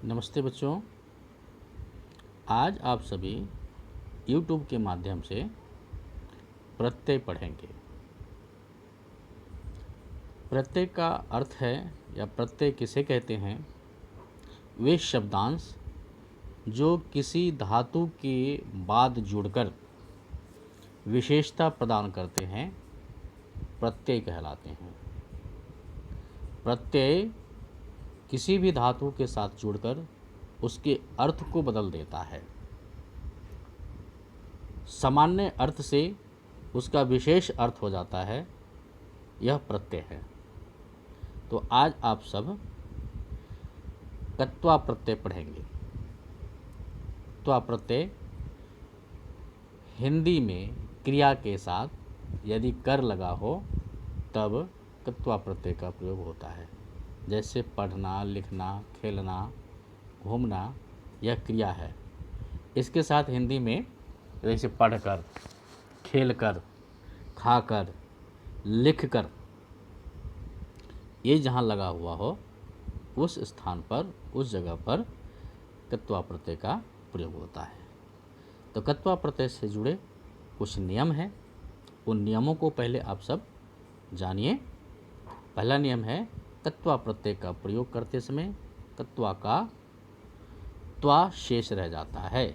नमस्ते बच्चों। आज आप सभी YouTube के माध्यम से प्रत्यय पढ़ेंगे। प्रत्यय का अर्थ है या प्रत्यय किसे कहते हैं? वे शब्दांश जो किसी धातु के बाद जुड़कर विशेषता प्रदान करते हैं प्रत्यय कहलाते हैं। प्रत्यय किसी भी धातु के साथ जुड़कर उसके अर्थ को बदल देता है। सामान्य अर्थ से उसका विशेष अर्थ हो जाता है, यह प्रत्यय है। तो आज आप सब कत्वा प्रत्यय पढ़ेंगे। त्वा प्रत्यय हिंदी में क्रिया के साथ यदि कर लगा हो तब कत्वा प्रत्यय का प्रयोग होता है। जैसे पढ़ना, लिखना, खेलना, घूमना, यह क्रिया है। इसके साथ हिंदी में जैसे पढ़कर, खेलकर, खाकर, लिखकर, ये जहाँ लगा हुआ हो उस स्थान पर, उस जगह पर कत्वा प्रत्यय का प्रयोग होता है। तो कत्वा प्रत्यय से जुड़े कुछ नियम हैं, उन नियमों को पहले आप सब जानिए। पहला नियम है, कत्वा प्रत्यय का प्रयोग करते समय कत्वा का त्वा शेष रह जाता है।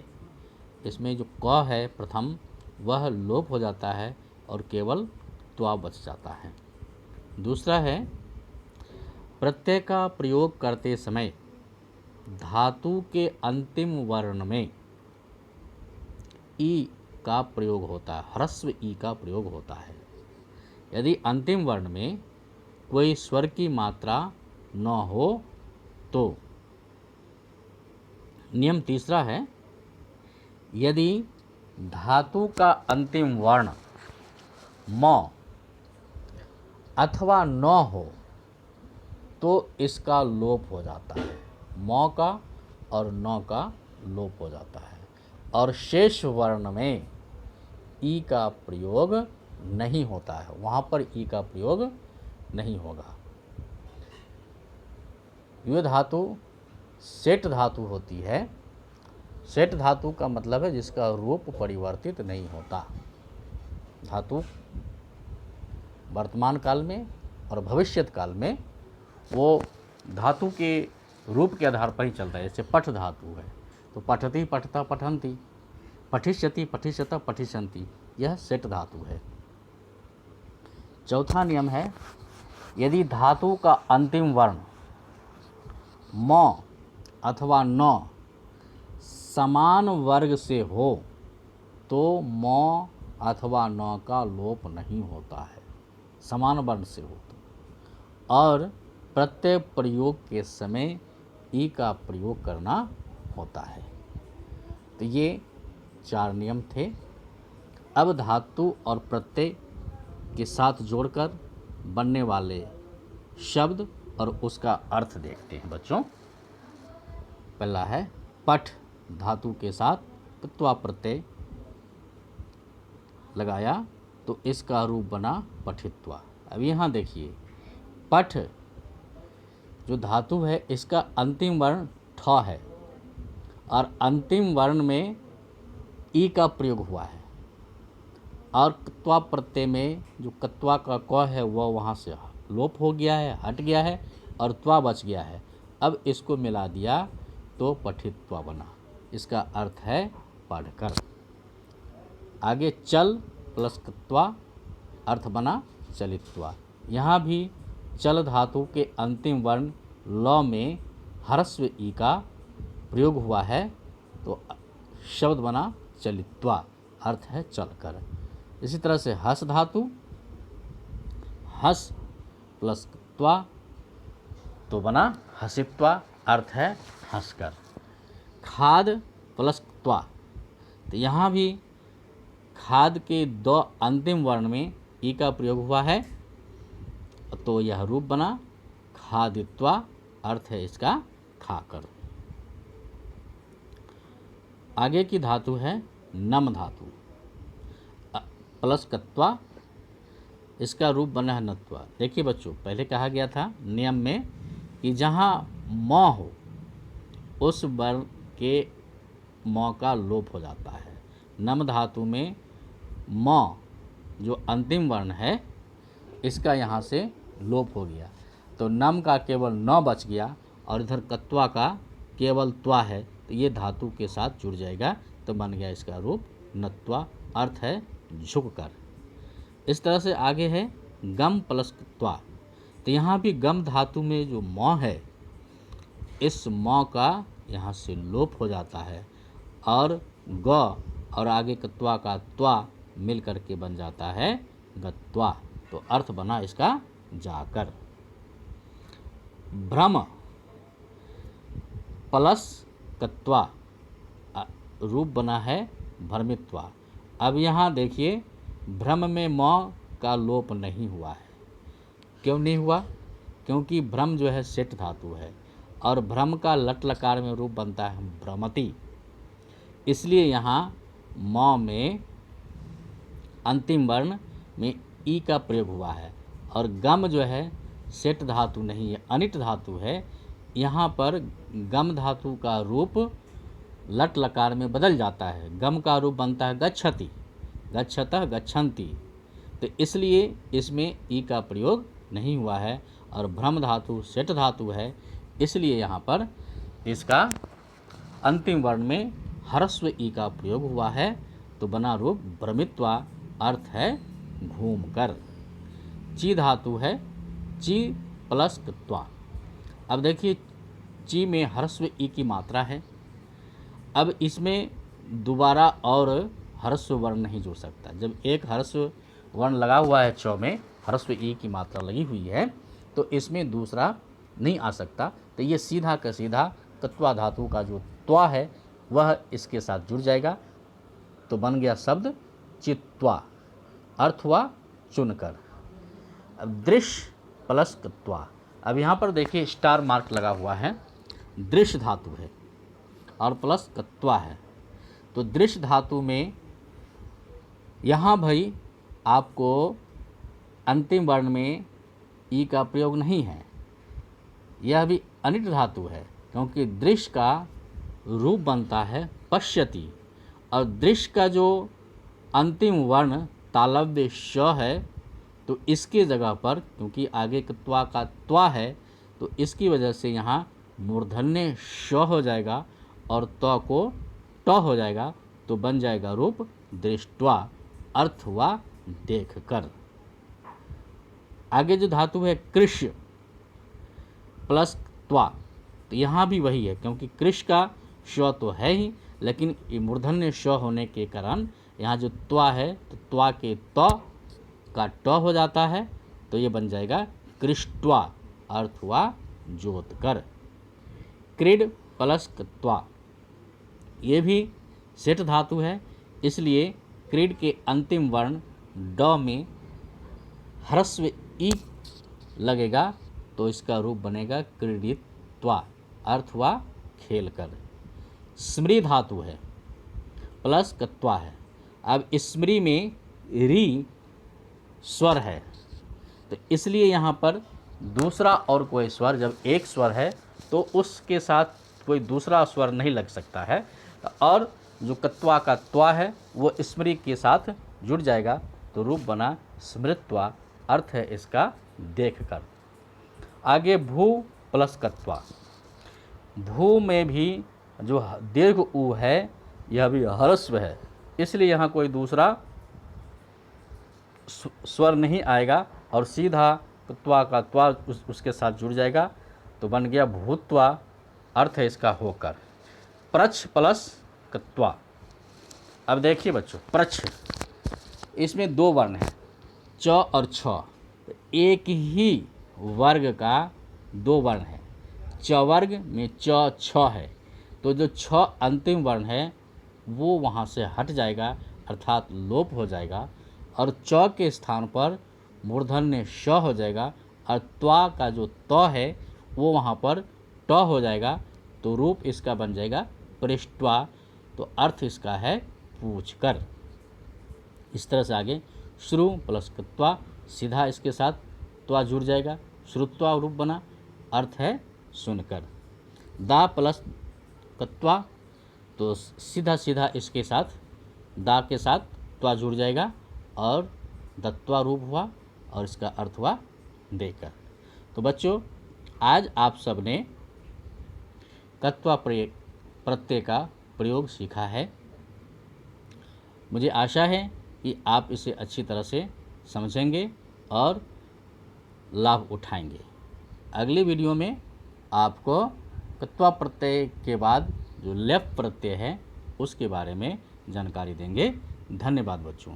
इसमें जो क है प्रथम, वह लोप हो जाता है और केवल त्वा बच जाता है। दूसरा है, प्रत्यय का प्रयोग करते समय धातु के अंतिम वर्ण में ई का प्रयोग होता है, ह्रस्व ई का प्रयोग होता है। यदि अंतिम वर्ण में कोई स्वर की मात्रा न हो तो। नियम तीसरा है, यदि धातु का अंतिम वर्ण म अथवा न हो तो इसका लोप हो जाता है। म का और न का लोप हो जाता है और शेष वर्ण में ई का प्रयोग नहीं होता है, वहाँ पर ई का प्रयोग नहीं होगा। यह धातु सेट धातु होती है। सेट धातु का मतलब है जिसका रूप परिवर्तित नहीं होता। धातु वर्तमान काल में और भविष्यत काल में वो धातु के रूप के आधार पर ही चलता है। जैसे पठ धातु है तो पठति, पठता, पठन्ति, पठिष्यति, पठिष्यत, पठिष्यन्ति, यह सेट धातु है। चौथा नियम है, यदि धातु का अंतिम वर्ण म अथवा न समान वर्ग से हो तो म अथवा न का लोप नहीं होता है, समान वर्ण से हो तो। और प्रत्यय प्रयोग के समय ई का प्रयोग करना होता है। तो ये 4 नियम थे। अब धातु और प्रत्यय के साथ जोड़कर बनने वाले शब्द और उसका अर्थ देखते हैं बच्चों। पहला है पठ, धातु के साथ कत्वा प्रत्यय लगाया तो इसका रूप बना पठित्वा। अब यहाँ देखिए, पठ जो धातु है इसका अंतिम वर्ण ठ है और अंतिम वर्ण में ई का प्रयोग हुआ है और कत्वा प्रत्यय में जो कत्वा का क है वह वहाँ से लोप हो गया है, हट गया है और त्वा बच गया है। अब इसको मिला दिया तो पठित्वा बना। इसका अर्थ है पढ़कर। आगे चल प्लस कत्वा, अर्थ बना चलित्वा। यहाँ भी चल धातु के अंतिम वर्ण ल में ह्रस्व ई का प्रयोग हुआ है तो शब्द बना चलित्वा, अर्थ है चलकर। इसी तरह से हस धातु, हस प्लस त्वा तो बना हसित्वा, अर्थ है हंसकर। खाद प्लस त्वा, तो यहाँ भी खाद के 2 अंतिम वर्ण में ई का प्रयोग हुआ है तो यह रूप बना खादित्वा, अर्थ है इसका खाकर। आगे की धातु है नम धातु प्लस कत्वा, इसका रूप बना है नत्वा। देखिए बच्चों, पहले कहा गया था नियम में कि जहाँ म हो उस वर्ण के म का लोप हो जाता है। नम धातु में म जो अंतिम वर्ण है इसका यहाँ से लोप हो गया, तो नम का केवल न बच गया और इधर कत्वा का केवल त्वा है, तो ये धातु के साथ जुड़ जाएगा, तो बन गया इसका रूप नत्वा, अर्थ है झुककर। इस तरह से आगे है गम प्लस त्वा, तो यहाँ भी गम धातु में जो म है इस म का यहाँ से लोप हो जाता है और ग और आगे कत्वा का त्वा मिल करके बन जाता है गत्वा, तो अर्थ बना इसका जाकर। भ्रम प्लस कत्वा रूप बना है भ्रमित्वा। अब यहाँ देखिए भ्रम में म का लोप नहीं हुआ है। क्यों नहीं हुआ? क्योंकि भ्रम जो है सेट धातु है और भ्रम का लट लकार में रूप बनता है भ्रमति, इसलिए यहाँ म में अंतिम वर्ण में ई का प्रयोग हुआ है। और गम जो है सेट धातु नहीं है, अनिट धातु है, यहाँ पर गम धातु का रूप लट लकार में बदल जाता है। गम का रूप बनता है गच्छति, गच्छतः गच्छन्ति, तो इसलिए इसमें ई का प्रयोग नहीं हुआ है। और भ्रम धातु सेट धातु है, इसलिए यहाँ पर इसका अंतिम वर्ण में ह्रस्व ई का प्रयोग हुआ है, तो बना रूप भ्रमित्वा, अर्थ है घूमकर। ची धातु है ची प्लस त्वा। अब देखिए ची में ह्रस्व ई की मात्रा है, अब इसमें दोबारा और ह्रस्व वर्ण नहीं जुड़ सकता। जब एक ह्रस्व वर्ण लगा हुआ है च में, ह्रस्व ई की मात्रा लगी हुई है, तो इसमें दूसरा नहीं आ सकता, तो ये सीधा का सीधा तत्वा धातु का जो त्वा है वह इसके साथ जुड़ जाएगा, तो बन गया शब्द चित्वा, अर्थ हुआ चुनकर। अब दृश्य प्लस त्वा, अब यहाँ पर देखिए स्टार मार्क लगा हुआ है, दृश्य धातु है और प्लस कत्वा है, तो दृश्य धातु में यहाँ भाई आपको अंतिम वर्ण में ई का प्रयोग नहीं है, यह भी अनिट धातु है, क्योंकि दृश्य का रूप बनता है पश्यति, और दृश्य का जो अंतिम वर्ण तालव्य श है, तो इसके जगह पर क्योंकि आगे त्वा का त्वा है, तो इसकी वजह से यहाँ मूर्धन्य श हो जाएगा और त्व को ट हो जाएगा, तो बन जाएगा रूप दृष्ट्वा, अर्थ हुआ देखकर। आगे जो धातु है कृष्य प्लस त्वा, तो यहाँ भी वही है, क्योंकि कृष का श तो है ही, लेकिन ये मूर्धन्य श होने के कारण यहाँ जो त्वा है, तो त्वा के त का ट हो जाता है, तो ये बन जाएगा कृष्ट्वा, अर्थ हुआ जोतकर। क्रीड प्लस त्वा, ये भी सेठ धातु है, इसलिए क्रीड के अंतिम वर्ण ड में ह्रस्व ई लगेगा, तो इसका रूप बनेगा क्रीडित्वा, अर्थ हुआ खेलकर। स्मृ धातु है प्लस कत्वा है, अब स्मृ में री स्वर है, तो इसलिए यहाँ पर दूसरा और कोई स्वर, जब एक स्वर है तो उसके साथ कोई दूसरा स्वर नहीं लग सकता है, और जो कत्वा का त्वा है वो स्मृ के साथ जुड़ जाएगा, तो रूप बना स्मृत्वा, अर्थ है इसका देखकर। आगे भू प्लस कत्वा, भू में भी जो दीर्घ ऊ है यह भी ह्रस्व है, इसलिए यहाँ कोई दूसरा स्वर नहीं आएगा और सीधा त्वा का त्वा उसके साथ जुड़ जाएगा, तो बन गया भूत्वा, अर्थ है इसका होकर। प्रच्छ प्लस कत्वा, अब देखिए बच्चों प्रच्छ, इसमें दो वर्ण हैं च और छ, एक ही वर्ग का दो वर्ण है, च वर्ग में च छ है, तो जो छ अंतिम वर्ण है वो वहाँ से हट जाएगा, अर्थात लोप हो जाएगा, और च के स्थान पर मूर्धन्य श हो जाएगा, और त्वा का जो त है वो वहाँ पर ट हो जाएगा, तो रूप इसका बन जाएगा पृष्ठवा, तो अर्थ इसका है पूछकर। इस तरह से आगे श्रु प्लस कत्वा, सीधा इसके साथ त्वा जुड़ जाएगा, श्रुत्वा रूप बना, अर्थ है सुनकर। दा प्लस कत्वा, तो सीधा सीधा इसके साथ दा के साथ त्वा जुड़ जाएगा और दत्वा रूप हुआ और इसका अर्थ हुआ देकर। तो बच्चों, आज आप सब ने कत्वा प्रत्यय का प्रयोग सीखा है। मुझे आशा है कि आप इसे अच्छी तरह से समझेंगे और लाभ उठाएंगे। अगली वीडियो में आपको कत्वा प्रत्यय के बाद जो लेप प्रत्यय है उसके बारे में जानकारी देंगे। धन्यवाद बच्चों।